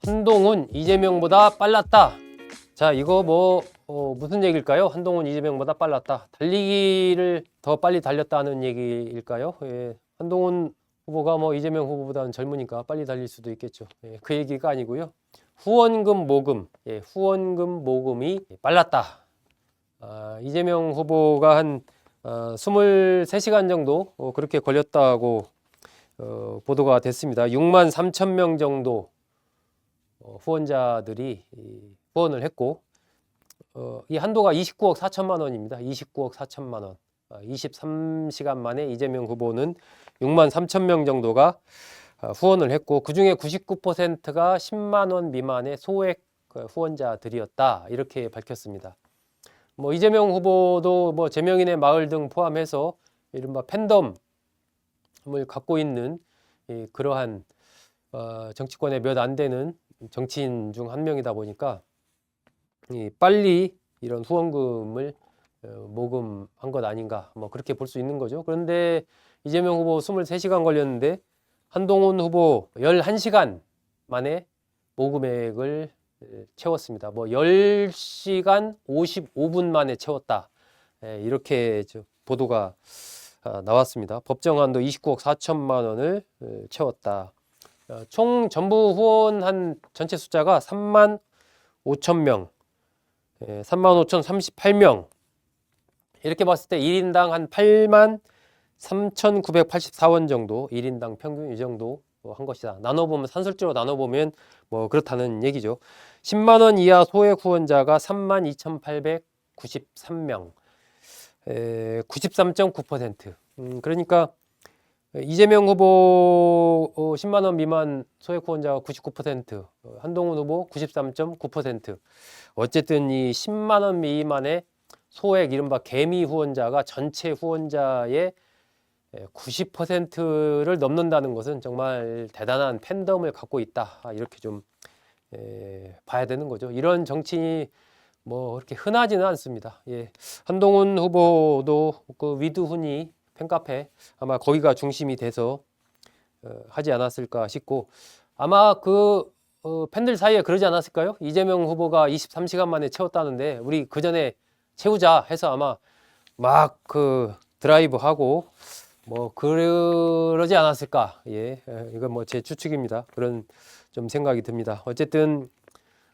한동훈 이재명보다 빨랐다. 자, 이거 무슨 얘기일까요? 한동훈 이재명보다 빨랐다. 달리기를 더 빨리 달렸다는 얘기일까요? 예, 한동훈 후보가 이재명 후보보다는 젊으니까 빨리 달릴 수도 있겠죠. 예, 그 얘기가 아니고요. 후원금 모금, 후원금 모금이 빨랐다. 이재명 후보가 한 23시간 정도 그렇게 걸렸다고 보도가 됐습니다. 6만 3천 명 정도 후원자들이 후원을 했고, 이 한도가 29억 4천만 원입니다. 29억 4천만 원. 23시간 만에 이재명 후보는 6만 3천 명 정도가 후원을 했고, 그 중에 99%가 10만 원 미만의 소액 후원자들이었다. 이렇게 밝혔습니다. 이재명 후보도 제명인의 마을 등 포함해서 이른바 팬덤을 갖고 있는 그러한 정치권에 몇 안 되는 정치인 중 한 명이다 보니까 빨리 이런 후원금을 모금한 것 아닌가, 그렇게 볼 수 있는 거죠. 그런데 이재명 후보 23시간 걸렸는데 한동훈 후보 11시간 만에 모금액을 채웠습니다. 10시간 55분 만에 채웠다. 이렇게 보도가 나왔습니다. 법정 한도 29억 4천만 원을 채웠다. 총 전부 후원한 전체 숫자가 3만 5천 명, 3만 5천 38명. 이렇게 봤을 때 1인당 한 8만 3,984원 정도, 1인당 평균 이 정도 한 것이다. 나눠보면, 산술적으로 나눠보면 그렇다는 얘기죠. 10만 원 이하 소액 후원자가 3만 2,893명, 93.9%. 그러니까 이재명 후보 10만 원 미만 소액 후원자가 99%, 한동훈 후보 93.9%. 어쨌든 이 10만 원 미만의 소액 이른바 개미 후원자가 전체 후원자의 90%를 넘는다는 것은 정말 대단한 팬덤을 갖고 있다. 이렇게 좀 봐야 되는 거죠. 이런 정치인이 그렇게 흔하지는 않습니다. 한동훈 후보도 그 위드훈이 팬카페 아마 거기가 중심이 돼서 하지 않았을까 싶고, 아마 그 팬들 사이에 그러지 않았을까요? 이재명 후보가 23시간 만에 채웠다는데 우리 그 전에 채우자 해서 아마 막 그 드라이브하고 그러지 않았을까. 이건 제 추측입니다. 그런 좀 생각이 듭니다. 어쨌든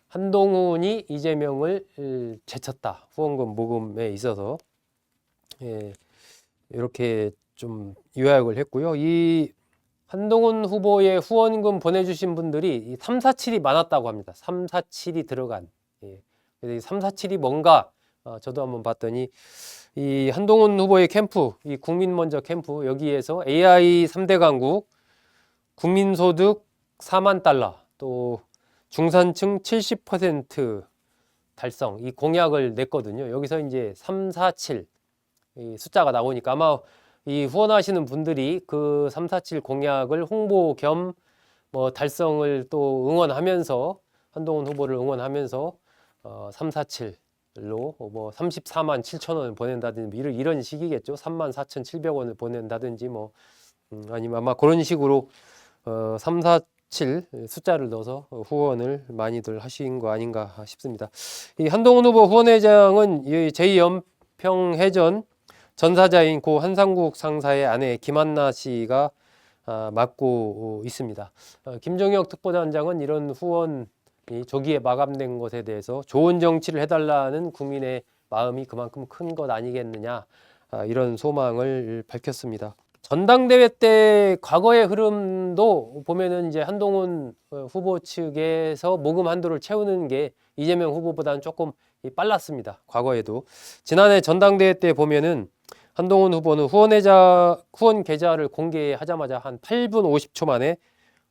한동훈이 이재명을 제쳤다. 후원금 모금에 있어서. 이렇게 좀 요약을 했고요. 이 한동훈 후보의 후원금 보내주신 분들이 347이 많았다고 합니다. 347이 들어간. 그래서 이 347이 뭔가 저도 한번 봤더니 이 한동훈 후보의 캠프, 이 국민먼저 캠프, 여기에서 AI 3대 강국, 국민소득 4만 달러, 또 중산층 70% 달성, 이 공약을 냈거든요. 여기서 이제 347 이 숫자가 나오니까 아마 이 후원하시는 분들이 그 347 공약을 홍보 겸 달성을 또 응원하면서, 한동훈 후보를 응원하면서 347로 34만 7천 원을 보낸다든지 이런 식이겠죠. 3만 4,700원을 보낸다든지 아니면 아마 그런 식으로 347 숫자를 넣어서 후원을 많이들 하신 거 아닌가 싶습니다. 이 한동훈 후보 후원회장은 제2연평해전 전사자인 고 한상국 상사의 아내 김한나 씨가 맡고 있습니다. 김종혁 특보단장은 이런 후원이 조기에 마감된 것에 대해서 좋은 정치를 해달라는 국민의 마음이 그만큼 큰 것 아니겠느냐, 이런 소망을 밝혔습니다. 전당대회 때 과거의 흐름도 보면은 이제 한동훈 후보 측에서 모금 한도를 채우는 게 이재명 후보보다는 조금 빨랐습니다. 과거에도. 지난해 전당대회 때 보면은 한동훈 후보는 후원 계좌를 공개하자마자 한 8분 50초 만에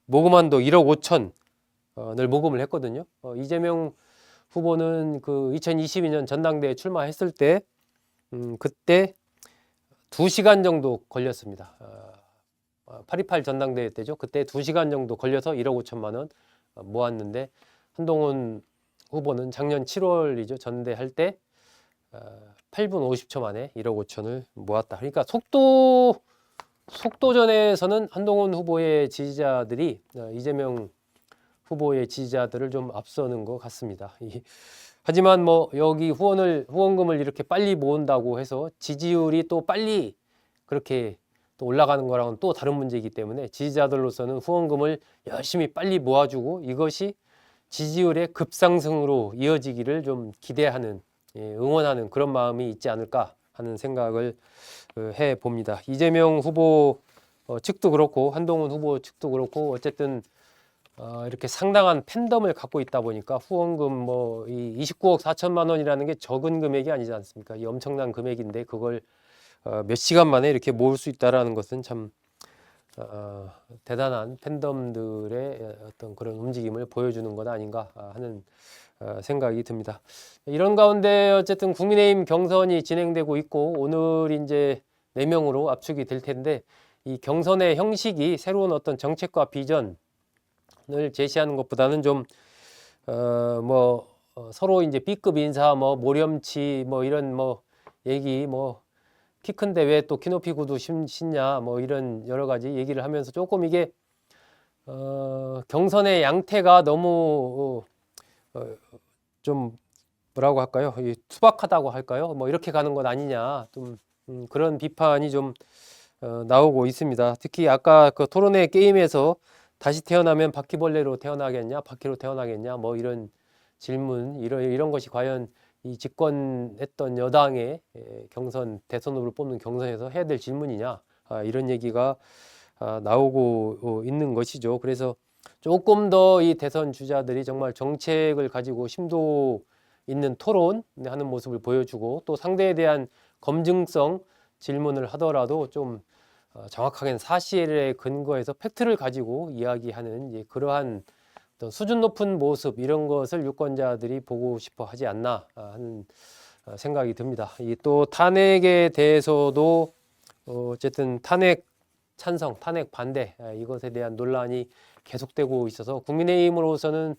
모금 한도 1억 5천을 모금을 했거든요. 이재명 후보는 그 2022년 전당대회 출마했을 때 그때 2시간 정도 걸렸습니다. 8.28 전당대회 때죠. 그때 2시간 정도 걸려서 1억 5천만 원 모았는데, 한동훈 후보는 작년 7월이죠. 전대할 때 8분 50초 만에 1억 5천을 모았다. 그러니까 속도전에서는 한동훈 후보의 지지자들이 이재명 후보의 지지자들을 좀 앞서는 것 같습니다. 하지만 뭐 여기 후원금을 이렇게 빨리 모은다고 해서 지지율이 또 빨리 그렇게 또 올라가는 거랑은 또 다른 문제이기 때문에 지지자들로서는 후원금을 열심히 빨리 모아주고 이것이 지지율의 급상승으로 이어지기를 좀 기대하는, 응원하는 그런 마음이 있지 않을까 하는 생각을 해 봅니다. 이재명 후보 측도 그렇고 한동훈 후보 측도 그렇고 어쨌든 이렇게 상당한 팬덤을 갖고 있다 보니까 후원금 뭐 이 29억 4천만 원이라는 게 적은 금액이 아니지 않습니까? 이 엄청난 금액인데 그걸 몇 시간 만에 이렇게 모을 수 있다라는 것은 참 대단한 팬덤들의 어떤 그런 움직임을 보여주는 것 아닌가 하는 생각이 듭니다. 이런 가운데 어쨌든 국민의힘 경선이 진행되고 있고 오늘 이제 4명으로 압축이 될 텐데 이 경선의 형식이 새로운 어떤 정책과 비전을 제시하는 것보다는 좀 서로 이제 B급 인사 뭐 모렴치 뭐 이런 뭐 얘기 뭐 키 큰데 왜 또 키높이 구두 신냐 뭐 이런 여러 가지 얘기를 하면서 조금 이게 경선의 양태가 너무 좀 뭐라고 할까요? 투박하다고 할까요? 뭐 이렇게 가는 것 아니냐 좀 그런 비판이 좀 나오고 있습니다. 특히 아까 그 토론회 게임에서 다시 태어나면 바퀴벌레로 태어나겠냐, 바퀴로 태어나겠냐, 뭐 이런 질문, 이런 것이 과연 이 집권했던 여당의 경선 대선 후보를 뽑는 경선에서 해야 될 질문이냐, 이런 얘기가 나오고 있는 것이죠. 그래서 조금 더 이 대선 주자들이 정말 정책을 가지고 심도 있는 토론하는 모습을 보여주고 또 상대에 대한 검증성 질문을 하더라도 좀 정확하게는 사실에 근거해서 팩트를 가지고 이야기하는 그러한 어떤 수준 높은 모습 이런 것을 유권자들이 보고 싶어 하지 않나 하는 생각이 듭니다. 또 탄핵에 대해서도 어쨌든 탄핵 찬성, 탄핵 반대 이것에 대한 논란이 계속되고 있어서 국민의힘으로서는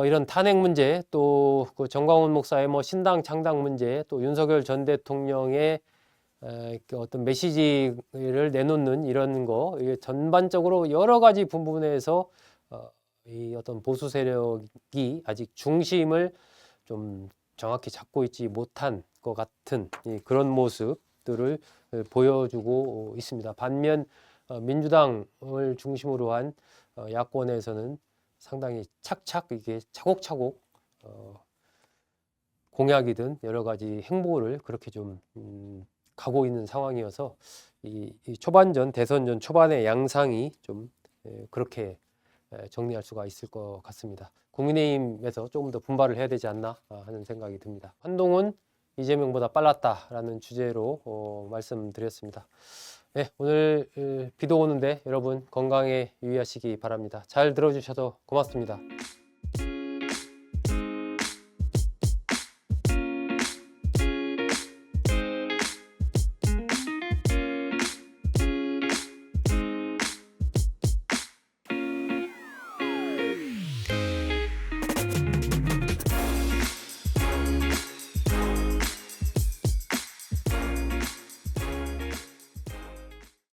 이런 탄핵 문제 또 그 정광훈 목사의 뭐 신당 창당 문제 또 윤석열 전 대통령의 어떤 메시지를 내놓는 이런 거 전반적으로 여러 가지 부분에서 이 어떤 보수 세력이 아직 중심을 좀 정확히 잡고 있지 못한 것 같은 그런 모습들을 보여주고 있습니다. 반면 민주당을 중심으로 한 야권에서는 상당히 착착 이게 차곡차곡 공약이든 여러 가지 행보를 그렇게 좀 가고 있는 상황이어서 이 초반전 대선전 초반의 양상이 좀 그렇게 정리할 수가 있을 것 같습니다. 국민의힘에서 조금 더 분발을 해야 되지 않나 하는 생각이 듭니다. 한동훈 이재명보다 빨랐다라는 주제로 말씀드렸습니다. 네, 오늘 비도 오는데 여러분 건강에 유의하시기 바랍니다. 잘 들어주셔서 고맙습니다.